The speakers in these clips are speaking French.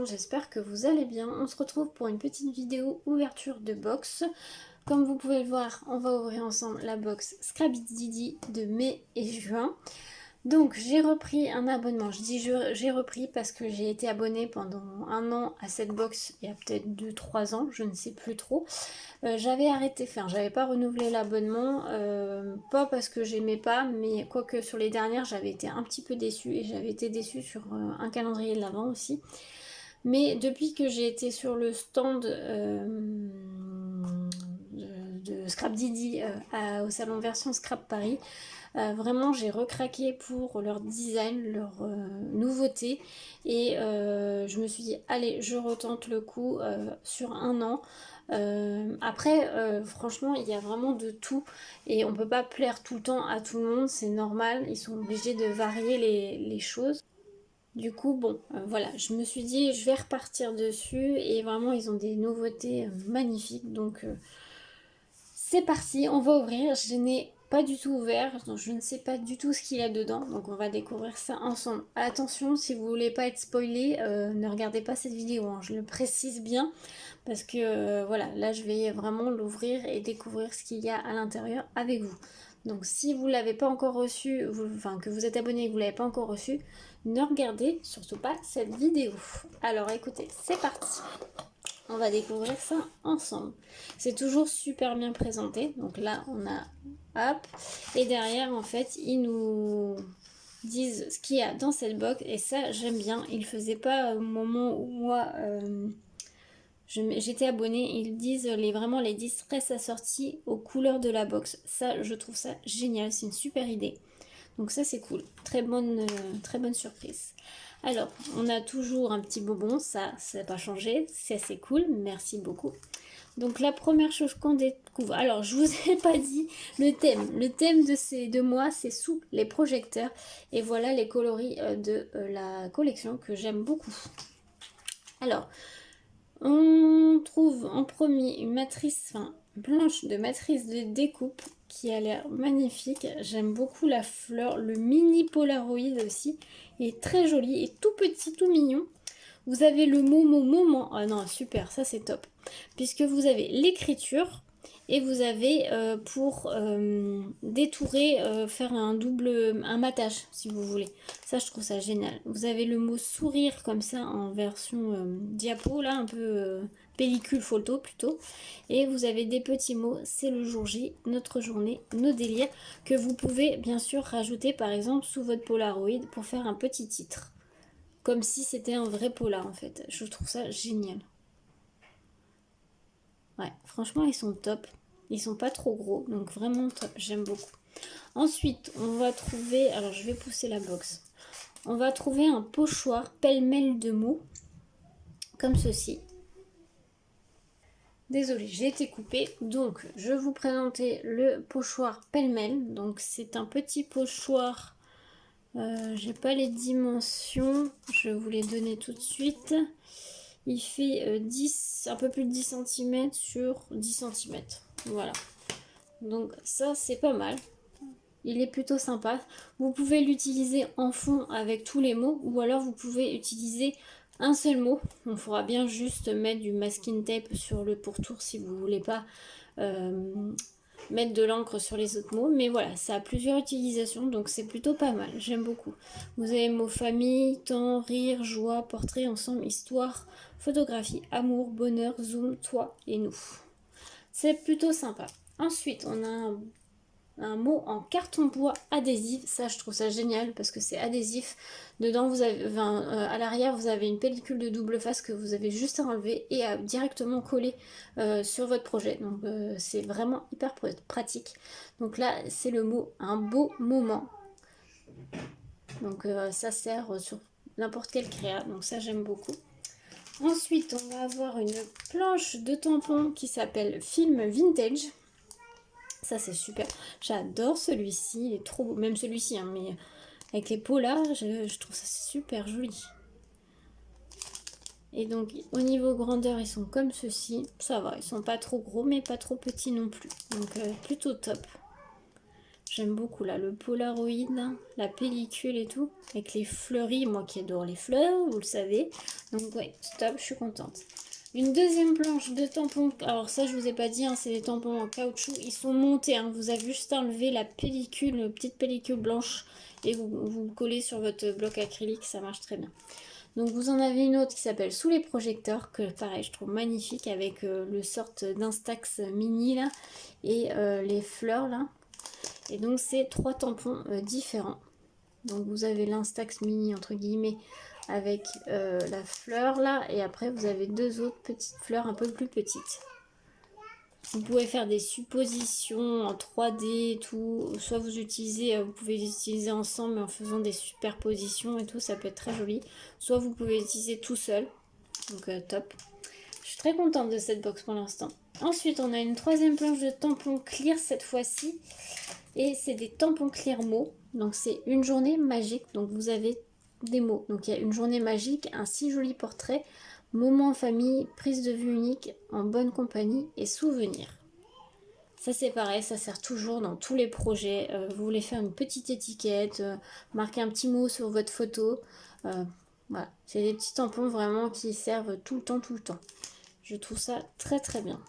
monde, j'espère que vous allez bien. On se retrouve pour une petite vidéo ouverture de box. Comme vous pouvez le voir, on va ouvrir ensemble la box Scrabididi de mai et juin. Donc j'ai repris un abonnement, je dis j'ai repris parce que j'ai été abonnée pendant un an à cette box il y a peut-être 2-3 ans, je ne sais plus trop. J'avais arrêté, enfin j'avais pas renouvelé l'abonnement, pas parce que j'aimais pas, mais quoique sur les dernières j'avais été un petit peu déçue et j'avais été déçue sur un calendrier de l'Avent aussi. Mais depuis que j'ai été sur le stand de Scrabdidi au salon version Scrap Paris, vraiment j'ai recraqué pour leur design, leur nouveauté et je me suis dit allez je retente le coup sur un an. Après franchement il y a vraiment de tout et on peut pas plaire tout le temps à tout le monde, c'est normal, ils sont obligés de varier les choses. Du coup, bon, voilà, je me suis dit, je vais repartir dessus et vraiment, ils ont des nouveautés magnifiques. Donc, c'est parti, on va ouvrir. Je n'ai pas du tout ouvert, donc je ne sais pas du tout ce qu'il y a dedans. Donc, on va découvrir ça ensemble. Attention, si vous voulez pas être spoilé, ne regardez pas cette vidéo. Hein, je le précise bien parce que, voilà, là, je vais vraiment l'ouvrir et découvrir ce qu'il y a à l'intérieur avec vous. Donc si vous ne l'avez pas encore reçu, enfin que vous êtes abonné et que vous ne l'avez pas encore reçu, ne regardez surtout pas cette vidéo. Alors écoutez, c'est parti. On va découvrir ça ensemble. C'est toujours super bien présenté. Donc là, on a hop. Et derrière, en fait, ils nous disent ce qu'il y a dans cette box. Et ça, j'aime bien. Ils ne le faisaient pas au moment où moi... j'étais abonnée, ils disent vraiment les 10 stress assortis aux couleurs de la box. Ça, je trouve ça génial, c'est une super idée. Donc ça, c'est cool. Très bonne surprise. Alors, on a toujours un petit bonbon, ça n'a pas changé. C'est assez cool, merci beaucoup. Donc la première chose qu'on découvre, alors je vous ai pas dit le thème. Le thème de ces 2 mois, c'est sous les projecteurs. Et voilà les coloris de la collection que j'aime beaucoup. Alors, on trouve en premier une matrice, enfin planche de matrice de découpe qui a l'air magnifique. J'aime beaucoup la fleur, le mini Polaroid aussi est très joli et tout petit, tout mignon. Vous avez le moment, ah non super, ça c'est top, puisque vous avez l'écriture et vous avez pour détourer, faire un matage si vous voulez. Ça je trouve ça génial. Vous avez le mot sourire comme ça en version diapo, là un peu pellicule photo plutôt. Et vous avez des petits mots, c'est le jour J, notre journée, nos délires, que vous pouvez bien sûr rajouter par exemple sous votre Polaroid pour faire un petit titre. Comme si c'était un vrai polar en fait. Je trouve ça génial. Ouais, franchement ils sont top. Ils sont pas trop gros, donc vraiment top, j'aime beaucoup. Ensuite, on va trouver, alors je vais pousser la box. On va trouver un pochoir pêle-mêle de mots, comme ceci. Désolée, j'ai été coupée. Donc, je vais vous présenter le pochoir pêle-mêle. Donc, c'est un petit pochoir. J'ai pas les dimensions. Je vais vous les donner tout de suite. Il fait 10, un peu plus de 10 cm sur 10 cm. Voilà. Donc ça, c'est pas mal. Il est plutôt sympa. Vous pouvez l'utiliser en fond avec tous les mots ou alors vous pouvez utiliser un seul mot. On fera bien juste mettre du masking tape sur le pourtour si vous voulez pas mettre de l'encre sur les autres mots. Mais voilà, ça a plusieurs utilisations donc c'est plutôt pas mal. J'aime beaucoup. Vous avez mots famille, temps, rire, joie, portrait, ensemble, histoire, photographie, amour, bonheur, zoom, toi et nous. C'est plutôt sympa. Ensuite, on a un mot en carton bois adhésif. Ça, je trouve ça génial parce que c'est adhésif. Dedans, vous avez, à l'arrière, vous avez une pellicule de double face que vous avez juste à enlever et à directement coller sur votre projet. Donc, c'est vraiment hyper pratique. Donc là, c'est le mot un beau moment. Donc, ça sert sur n'importe quelle créa. Donc, ça, j'aime beaucoup. Ensuite, on va avoir une planche de tampons qui s'appelle Film Vintage. Ça, c'est super. J'adore celui-ci. Il est trop beau. Même celui-ci, hein, mais avec les peaux là, je trouve ça super joli. Et donc, au niveau grandeur, ils sont comme ceci. Ça va, ils sont pas trop gros, mais pas trop petits non plus. Donc, plutôt top. J'aime beaucoup là, le Polaroid, là, la pellicule et tout, avec les fleuris, moi qui adore les fleurs, vous le savez. Donc ouais, stop, je suis contente. Une deuxième planche de tampons, alors ça je vous ai pas dit, hein, c'est des tampons en caoutchouc, ils sont montés, hein, vous avez juste enlevé la pellicule, une petite pellicule blanche, et vous le collez sur votre bloc acrylique, ça marche très bien. Donc vous en avez une autre qui s'appelle Sous les projecteurs, que pareil je trouve magnifique, avec le sorte d'Instax mini là, et les fleurs là. Et donc c'est 3 tampons différents. Donc vous avez l'Instax mini entre guillemets avec la fleur là, et après vous avez 2 autres petites fleurs un peu plus petites. Vous pouvez faire des suppositions en 3D et tout, soit vous utilisez, vous pouvez les utiliser ensemble en faisant des superpositions et tout, ça peut être très joli. Soit vous pouvez utiliser tout seul, donc top. Je suis très contente de cette box pour l'instant. Ensuite on a une troisième planche de tampons clear cette fois-ci. Et c'est des tampons clear mots. Donc c'est une journée magique. Donc vous avez des mots. Donc il y a une journée magique, un si joli portrait, moment en famille, prise de vue unique, en bonne compagnie et souvenirs. Ça c'est pareil, ça sert toujours dans tous les projets. Vous voulez faire une petite étiquette, marquer un petit mot sur votre photo. Voilà, c'est des petits tampons vraiment qui servent tout le temps, tout le temps. Je trouve ça très très bien.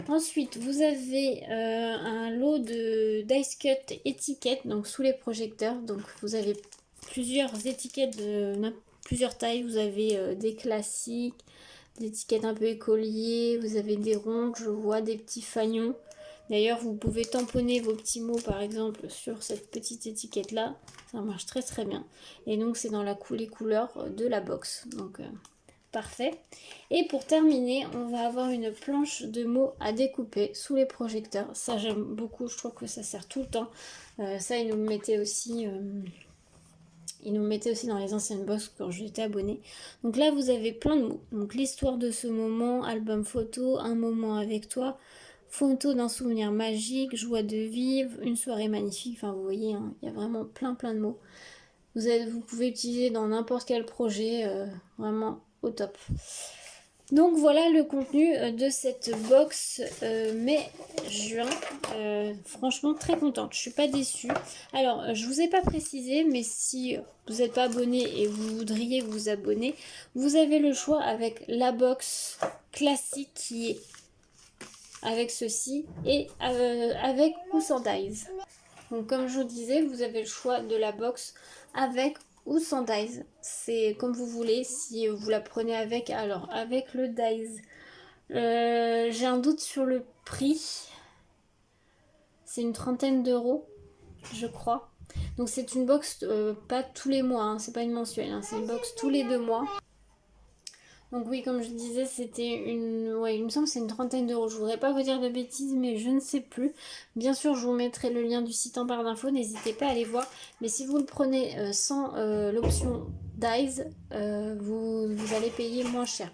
Ensuite, vous avez un lot de dice cut étiquettes, donc sous les projecteurs. Donc vous avez plusieurs étiquettes de plusieurs tailles. Vous avez des classiques, des étiquettes un peu écoliers, vous avez des rondes, je vois des petits fagnons. D'ailleurs, vous pouvez tamponner vos petits mots par exemple sur cette petite étiquette là. Ça marche très très bien. Et donc c'est dans les couleurs de la box. Donc parfait. Et pour terminer, on va avoir une planche de mots à découper sous les projecteurs. Ça j'aime beaucoup, je trouve que ça sert tout le temps. Ça ils nous le mettaient aussi, dans les anciennes box quand j'étais abonnée. Donc là vous avez plein de mots. Donc l'histoire de ce moment, album photo, un moment avec toi, photo d'un souvenir magique, joie de vivre, une soirée magnifique. Enfin vous voyez, hein, il y a vraiment plein de mots. Vous pouvez utiliser dans n'importe quel projet, vraiment au top. Donc voilà le contenu de cette box mai-juin. Franchement très contente, je suis pas déçue. Alors je vous ai pas précisé, mais si vous n'êtes pas abonné et vous voudriez vous abonner, vous avez le choix avec la box classique qui est avec ceci et avec ou sans dies. Donc comme je vous disais, vous avez le choix de la box avec ou sans dies. C'est comme vous voulez. Si vous la prenez avec, alors avec le dies. J'ai un doute sur le prix. C'est une trentaine d'euros, je crois. Donc c'est une box pas tous les mois, hein, c'est pas une mensuelle, hein, c'est une box tous les 2 mois. Donc oui, comme je disais, c'était une... Ouais, il me semble que c'est une trentaine d'euros. Je voudrais pas vous dire de bêtises, mais je ne sais plus. Bien sûr, je vous mettrai le lien du site en barre d'infos. N'hésitez pas à aller voir. Mais si vous le prenez sans l'option Dies, vous allez payer moins cher.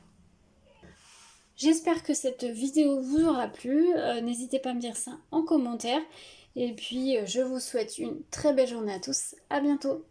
J'espère que cette vidéo vous aura plu. N'hésitez pas à me dire ça en commentaire. Et puis, je vous souhaite une très belle journée à tous. À bientôt.